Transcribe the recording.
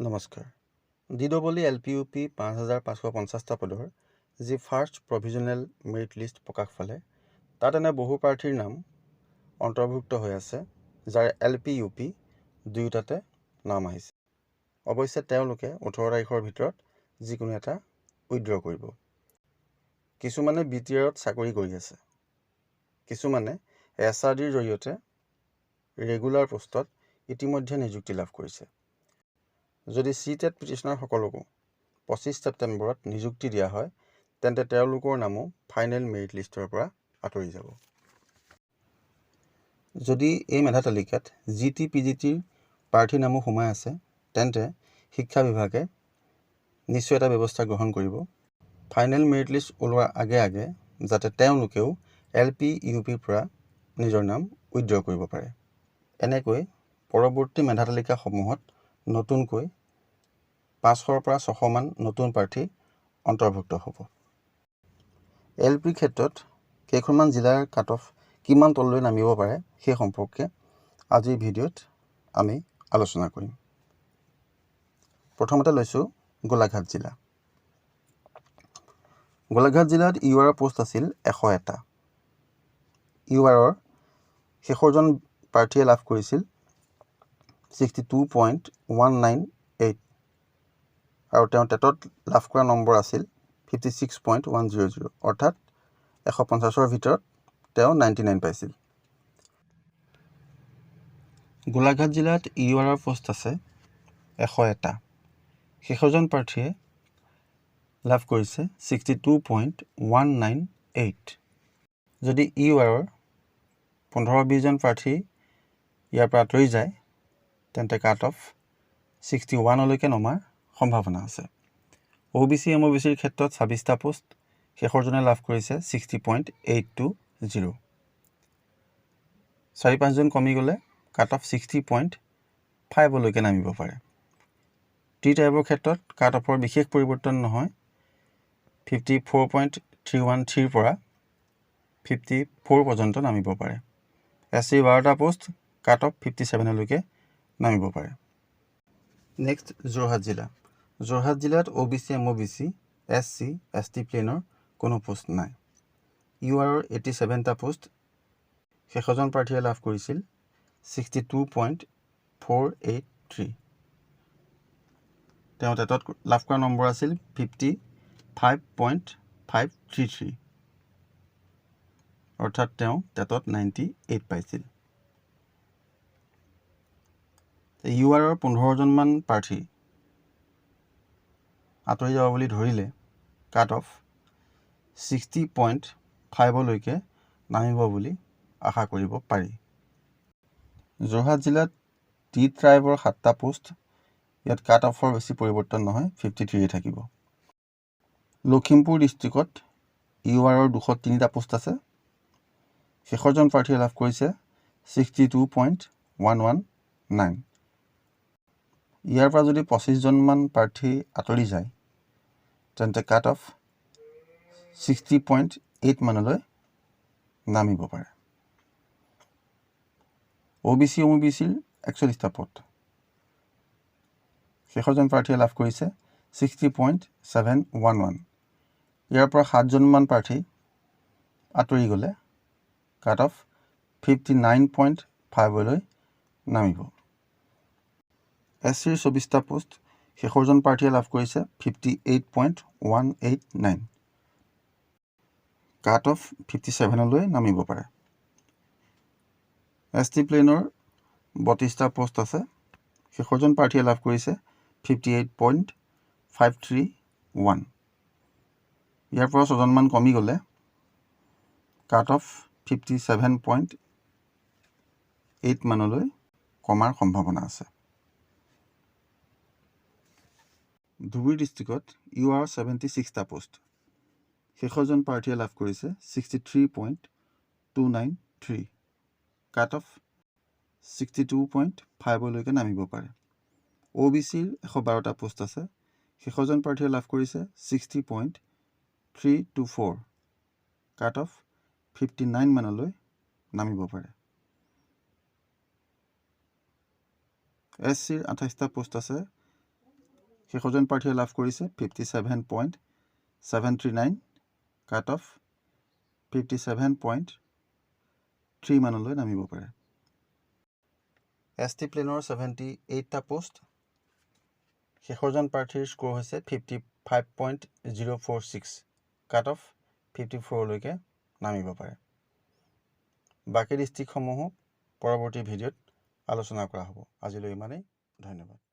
নমস্কাৰ। DWL LPUP ৫৫৫০টা পদৰ যি ফাৰ্ষ্ট প্ৰভিজনেল মেৰিট লিষ্ট প্ৰকাশ পালে তাত এনে বহু প্ৰাৰ্থীৰ নাম অন্তৰ্ভুক্ত হৈ আছে যাৰ LPUP দুয়োটাতে নাম আহিছে। অৱশ্যে তেওঁলোকে ১৮ তাৰিখৰ ভিতৰত যিকোনো এটা উইথড্ৰ কৰিব। কিছুমানে BTRত চাকৰি কৰি আছে, কিছুমানে SRDৰ জৰিয়তে ৰেগুলাৰ পোষ্টত ইতিমধ্যে নিযুক্তি লাভ কৰিছে। যদি CTET পিটিশ্যনাৰসকলকো ২৫ ছেপ্টেম্বৰত নিযুক্তি দিয়া হয় তেন্তে তেওঁলোকৰ নামো ফাইনেল মেৰিট লিষ্টৰ পৰা আঁতৰি যাব। যদি এই মেধা তালিকাত GT PGTৰ প্ৰাৰ্থীৰ নামো সোমাই আছে তেন্তে শিক্ষা বিভাগে নিশ্চয় এটা ব্যৱস্থা গ্ৰহণ কৰিব ফাইনেল মেৰিট লিষ্ট ওলোৱাৰ আগে যাতে তেওঁলোকেও LPUPৰ পৰা নিজৰ নাম উইথড্ৰ কৰিব পাৰে। এনেকৈ পৰৱৰ্তী মেধা তালিকাসমূহত নতুনকৈ ৫০০ৰ পৰা ৬০০ মান নতুন প্ৰাৰ্থী অন্তৰ্ভুক্ত হ'ব। LPৰ ক্ষেত্ৰত কেইখনমান জিলাৰ কাট অফ কিমান তললৈ নামিব পাৰে সেই সম্পৰ্কে আজিৰ ভিডিঅ'ত আমি আলোচনা কৰিম। প্ৰথমতে লৈছোঁ গোলাঘাট জিলা। গোলাঘাট জিলাত URৰ পোষ্ট আছিল ১০১টা। URৰ শেষৰজন প্ৰাৰ্থীয়ে লাভ কৰিছিল 62.198 আৰু তেওঁ টেটত লাভ কৰা নম্বৰ আছিল 56.100 অৰ্থাৎ ১৫০ৰ ভিতৰত তেওঁ 99 পাইছিল। গোলাঘাট জিলাত URৰ পোষ্ট আছে ১০১টা। শেষৰজন প্ৰাৰ্থীয়ে লাভ কৰিছে 62.198। যদি URৰ ১৫-২০ জন প্ৰাৰ্থী ইয়াৰ পৰা আঁতৰি যায় তেন্তে কাট অফ 61লৈকে নমাৰ সম্ভাৱনা আছে। OBC MOBCৰ ক্ষেত্ৰত ২৬টা পোষ্ট, শেষৰজনে লাভ কৰিছে 60.820। ৪-৫ জন কমি গ'লে কাট অফ 60.5লৈকে নামিব পাৰে। টি টাইপৰ ক্ষেত্ৰত কাট অফৰ বিশেষ পৰিৱৰ্তন নহয়, 54.313ৰ পৰা 54 পৰ্যন্ত নামিব পাৰে। SC ১২টা পোষ্ট, কাট অফ 57লৈকে নামিব পাৰে। নেক্সট যোৰহাট জিলা। যোৰহাট জিলাত OBC MOBC SC ST প্লেনৰ কোনো পোষ্ট নাই। URৰ 87টা পোষ্ট, শেষৰজন প্ৰাৰ্থীয়ে লাভ কৰিছিল 62.483। তেওঁ টেটত লাভ কৰা নম্বৰ আছিল 55.533 অৰ্থাৎ তেওঁ টেটত 98 পাইছিল। URৰ ১৫জন মান প্ৰাৰ্থী আঁতৰি যাব বুলি ধৰিলে কাট অফ 60.5লৈকে নামিব বুলি আশা কৰিব পাৰি। যোৰহাট জিলাত টি ট্ৰাইবৰ 7টা পোষ্ট, ইয়াত কাট অফৰ বেছি পৰিৱৰ্তন নহয়, 53 থাকিব। লখিমপুৰ ডিষ্ট্ৰিক্টত URৰ ২০৩টা পোষ্ট আছে, শেষৰজন প্ৰাৰ্থীয়ে লাভ কৰিছে 62.119। ইয়াৰ পৰা যদি ২৫ জন মান প্ৰাৰ্থী আঁতৰি যায় তেন্তে কাট অফ 60.8 মানলৈ নামিব পাৰে। OBC MOBCৰ ৪১টা পদ, শেষৰজন প্ৰাৰ্থীয়ে লাভ কৰিছে 60.711। ইয়াৰ পৰা ৭ জন মান প্ৰাৰ্থী আঁতৰি গ'লে কাট অফ 59.5লৈ নামিব। SCৰ ২৪টা পোষ্ট, শেষৰজন প্ৰাৰ্থীয়ে লাভ কৰিছে 58.189। কাট অফ 57লৈ নামিব পাৰে। ST প্লেনৰ ৩২টা পোষ্ট আছে, শেষৰজন প্ৰাৰ্থীয়ে লাভ কৰিছে 58.531। ইয়াৰ পৰা ৬ জনমান কমি গ'লে কাট অফ 57.8 মানলৈ কমাৰ সম্ভাৱনা আছে। ধুবুৰী ডিষ্ট্ৰিক্টত UR 76টা পোষ্ট, শেষৰজন প্ৰাৰ্থীয়ে লাভ কৰিছে 63.293। কাট অফ 62.5লৈকে নামিব পাৰে। OBCৰ ১১২টা পোষ্ট আছে, শেষৰজন প্ৰাৰ্থীয়ে লাভ কৰিছে 60.324। কাট অফ 59 মানলৈ নামিব পাৰে। SCৰ ২৮টা পোষ্ট আছে, শেষৰজন প্ৰাৰ্থীয়ে লাভ কৰিছে 57.739, কাট অফ 57.3 মানলৈ নামিব পাৰে। ST প্লেনৰ 78টা পোষ্ট, শেষৰজন প্ৰাৰ্থীৰ স্ক'ৰ হৈছে 55.046, কাট অফ 54লৈকে নামিব পাৰে। বাকী ডিষ্ট্ৰিক্টসমূহো পৰৱৰ্তী ভিডিঅ'ত আলোচনা কৰা হ'ব। আজিলৈ ইমানেই, ধন্যবাদ।